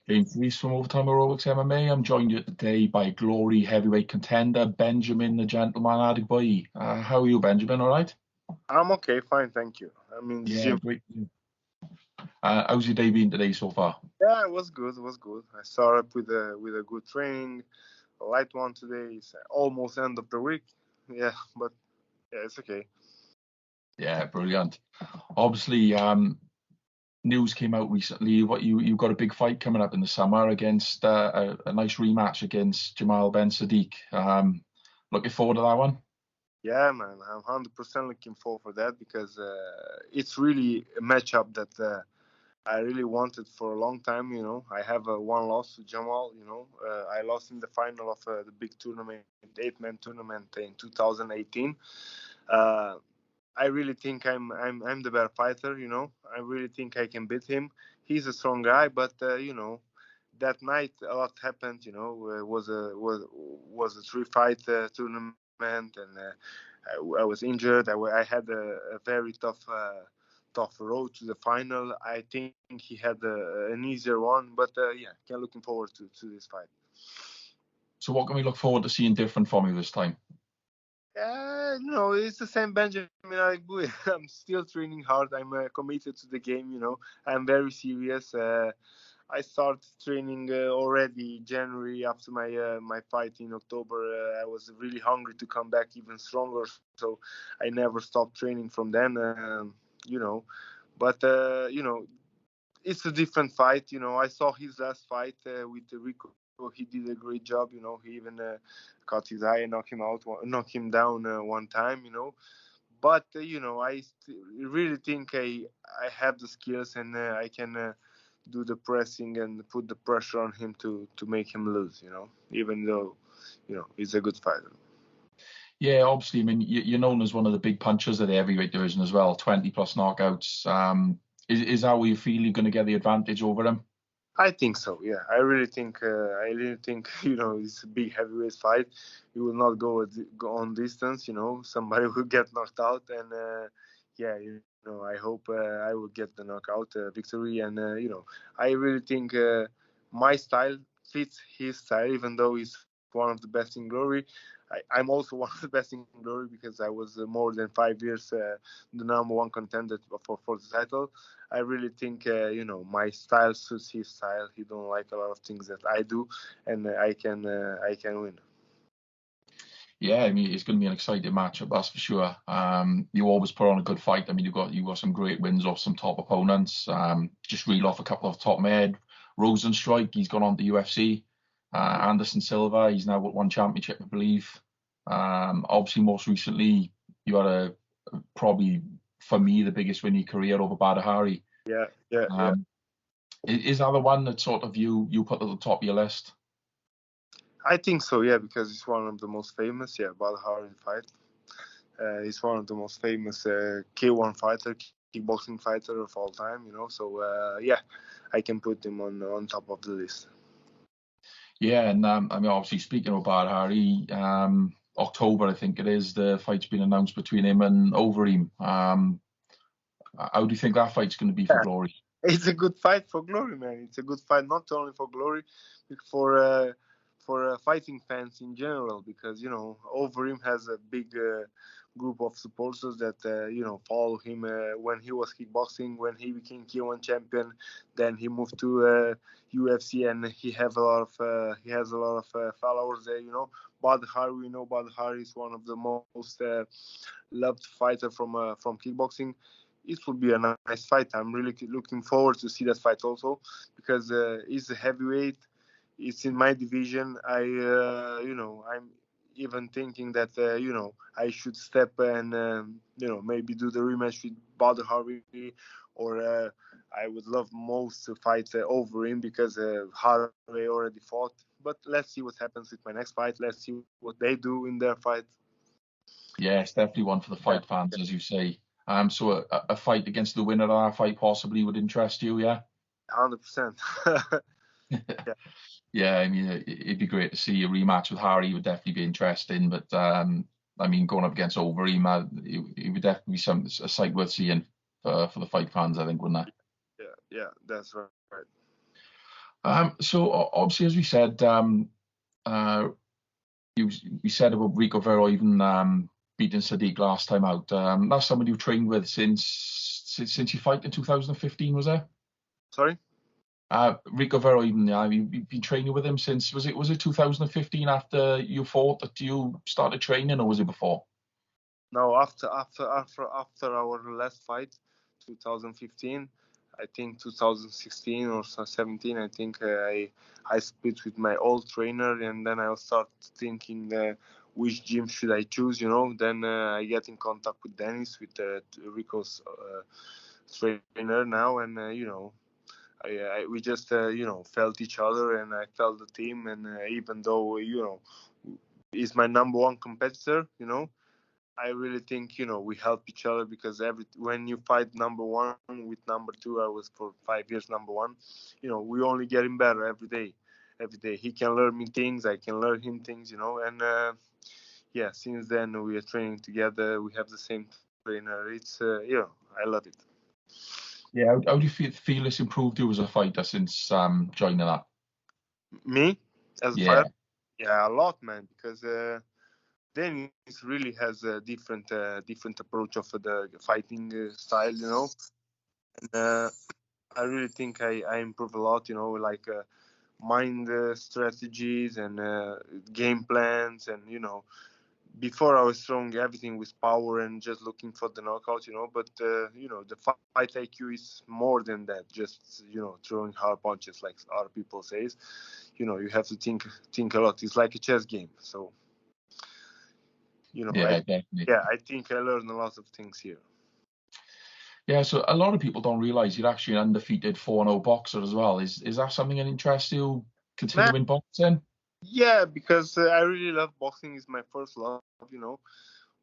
Rees from Overtime Heroics MMA. I'm joined here today by Glory heavyweight contender Benjamin the Gentleman Adegbuyi. How are you, Benjamin? All right? I'm okay, fine, thank you. I'm in the gym. Great. How's your day been today so far? Yeah, it was good. It was good. I started with a good training, a light one today. It's almost end of the week. Yeah, but yeah, it's okay. Yeah, brilliant. Obviously, news came out recently. What you got a big fight coming up in the summer against a nice rematch against Jamal Ben saddik. Looking forward to that one. Yeah, man, I'm 100% looking forward for that because it's really a matchup that I really wanted for a long time. You know, I have one loss to Jamal. You know, I lost in the final of the big tournament, 8-man tournament in 2018. I really think I'm the better fighter. You know, I really think I can beat him. He's a strong guy, but you know, that night a lot happened. You know, was a 3-fight tournament, and I was injured. I had a very tough road to the final. I think he had an easier one, but yeah, looking forward to this fight. So what can we look forward to seeing different from you this time? You know, it's the same Benjam Adegbuyi. I'm still training hard. I'm committed to the game. You know, I'm very serious. I started training already January after my fight in October. I was really hungry to come back even stronger, so I never stopped training from then. You know, but you know, it's a different fight. You know, I saw his last fight with Rico. He did a great job. You know, he even caught his eye and knocked him down one time. You know, but you know, I really think I have the skills and I can do the pressing and put the pressure on him to make him lose. You know, even though you know he's a good fighter. Yeah, obviously, I mean, you're known as one of the big punchers of the heavyweight division as well, 20 plus knockouts. Is that where you feel you're going to get the advantage over him? I think so. Yeah, I really think you know it's a big heavyweight fight. You will not go on distance. You know, somebody will get knocked out, and yeah, you know, I hope I will get the knockout victory. And you know, I really think my style fits his style, even though he's one of the best in Glory. I'm also one of the best in Glory because I was more than 5 years the number one contender for the title. I really think you know my style suits his style. He don't like a lot of things that I do, and I can win. Yeah, I mean, it's going to be an exciting matchup, that's for sure. You always put on a good fight. I mean, you got some great wins off some top opponents. Just reel off a couple off the top of my head. Rosenstrike, he's gone on to UFC. Anderson Silva, he's now got one championship, I believe. Obviously, most recently, you had probably, for me, the biggest win in your career over Badr. Yeah. Is that the one that sort of you put at the top of your list? I think so, yeah, because it's one of the most famous, Badr fight. He's one of the most famous K1 fighter, kickboxing fighter of all time, you know. So yeah, I can put him on top of the list. Yeah, and I mean, obviously, speaking of Badr, October, I think it is, the fight's been announced between him and Overeem. How do you think that fight's going to be for Glory? It's a good fight for Glory, man. It's a good fight not only for Glory, but for fighting fans in general, because you know Overeem has a big group of supporters that you know follow him when he was kickboxing, when he became K1 champion, then he moved to UFC, and he has a lot of followers there. You know, Badr, we know Badr is one of the most loved fighter from kickboxing. It will be a nice fight. I'm really looking forward to see that fight also, because it's a heavyweight. It's in my division. You know, I'm even thinking that, you know, I should step and, you know, maybe do the rematch with Badr, or I would love most to fight Overeem because Harvey already fought. But let's see what happens with my next fight. Let's see what they do in their fight. Yeah, it's definitely one for the fight fans, as you say. So a fight against the winner of that fight possibly would interest you, yeah? 100%. Yeah, I mean, it'd be great to see a rematch with Harry. Would definitely be interesting, but I mean, going up against Overeem, it would definitely be a sight worth seeing for the fight fans, I think, wouldn't it? Yeah, that's right. So obviously, as we said, uh, we said about Rico Verhoeven beating Saddik last time out. That's somebody you trained with since you fight in 2015, was it? Sorry? Rico Verhoeven, you've been training with him since, was it 2015 after you fought that you started training, or was it before? No, after our last fight, 2015, I think 2016 or 17, I think I split with my old trainer, and then I start thinking which gym should I choose, you know. Then I get in contact with Dennis, with Rico's trainer now, and you know, we just felt each other, and I felt the team, and even though he's my number one competitor, you know, I really think we help each other, because when you fight number one with number two, I was for 5 years number one. We only getting better every day. Every day he can learn me things, I can learn him things, and yeah. Since then we are training together. We have the same trainer. It's I love it. Yeah, how do you feel Felix improved you as a fighter since joining that? Me as a Yeah, fighter, yeah, a lot, man, because. Dennis really has a different approach of the fighting style, and I really think I improve a lot, like mind strategies and game plans, and before I was throwing everything with power and just looking for the knockout, but the fight IQ is more than that, just throwing hard punches like other people says. You have to think a lot. It's like a chess game, so. yeah, definitely. I think I learned a lot of things here. Yeah, so a lot of people don't realize you're actually an undefeated 4-0 boxer as well. Is that something that interests you, Man, continuing boxing? yeah, because I really love boxing. Is my first love.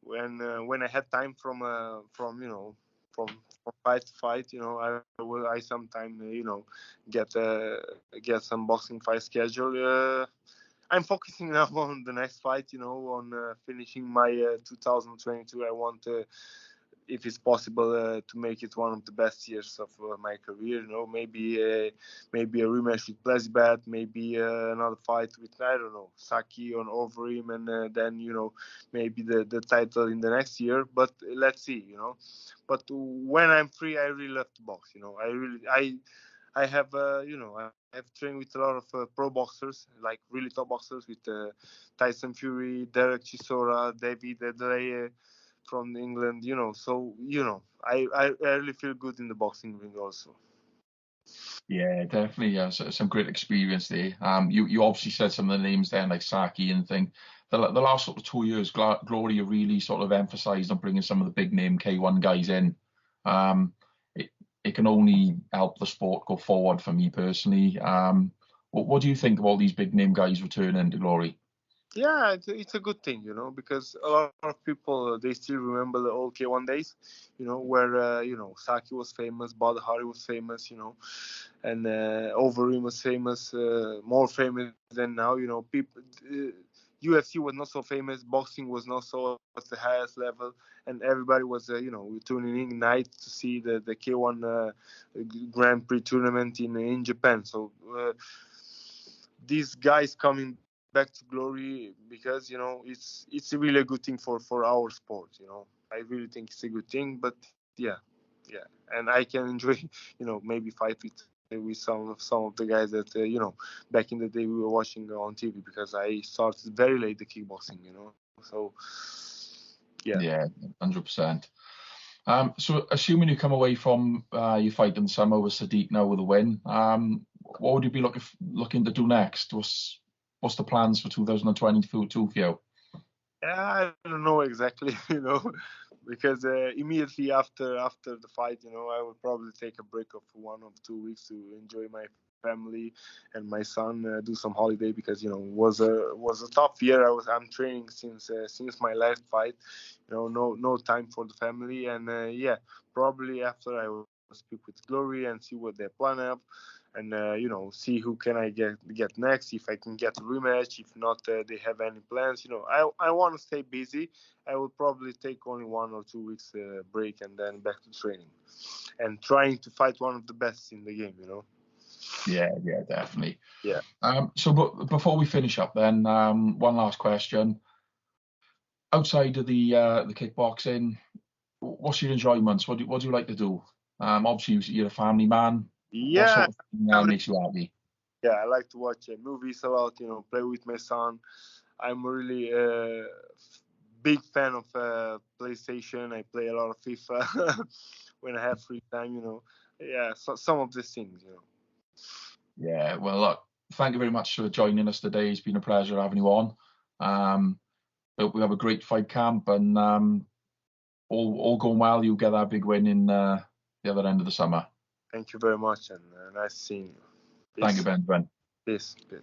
When I had time from fight to fight, I sometimes get some boxing fight schedule. I'm focusing now on the next fight. On finishing my 2022. I want if it's possible to make it one of the best years of my career. Maybe a rematch with Blazbat, maybe another fight with, I don't know, Saki on Overeem, and then maybe the title in the next year. But let's see. But when I'm free, I really love to box. I have I have trained with a lot of pro boxers, like really top boxers, with Tyson Fury, Derek Chisora, David Adelaide from England, so I really feel good in the boxing ring also. Yeah, definitely. Yeah, so, some great experience there. You obviously said some of the names there, like Saki and thing. The last sort of 2 years, Glory really sort of emphasised on bringing some of the big name K1 guys in. Um, it it can only help the sport go forward for me personally. What do you think of all these big name guys returning to Glory? Yeah, it's a good thing, because a lot of people they still remember the old K1 days, where Saki was famous, Badr was famous, and Overeem was famous, more famous than now. People, UFC was not so famous, boxing was not so at the highest level, and everybody was tuning in night to see the K1 Grand Prix tournament in Japan. So these guys coming back to Glory, because it's really a good thing for our sport. I really think it's a good thing. But yeah, and I can enjoy maybe fight with some of the guys that back in the day we were watching on TV, because I started very late the kickboxing. So yeah. Yeah, 100%. So assuming you come away from your fight in the summer with Saddik now with a win, what would you be looking to do next? What's the plans for 2022 for you? I don't know exactly, because immediately after the fight, I will probably take a break of 1 or 2 weeks to enjoy my family and my son, do some holiday, because was a tough year. I'm training since my last fight, no time for the family, and yeah, probably after I will speak with Glory and see what they plan up, and see who can I get next, if I can get a rematch. If not, they have any plans. I want to stay busy. I will probably take only 1 or 2 weeks break, and then back to training and trying to fight one of the best in the game. Yeah, definitely. Yeah. But before we finish up, then one last question. Outside of the kickboxing, what's your enjoyments? What do you like to do? Obviously you're a family man. What Yeah, sort of thing makes you happy? yeah, I like to watch movies a lot. Play with my son. I'm really big fan of PlayStation. I play a lot of FIFA when I have free time. Yeah, so some of these things. Yeah, well, look, thank you very much for joining us today. It's been a pleasure having you on. Hope we have a great fight camp, and all going well. You get that big win in the other end of the summer. Thank you very much, and nice seeing you. Thank you, Peace. Ben. Peace. Peace.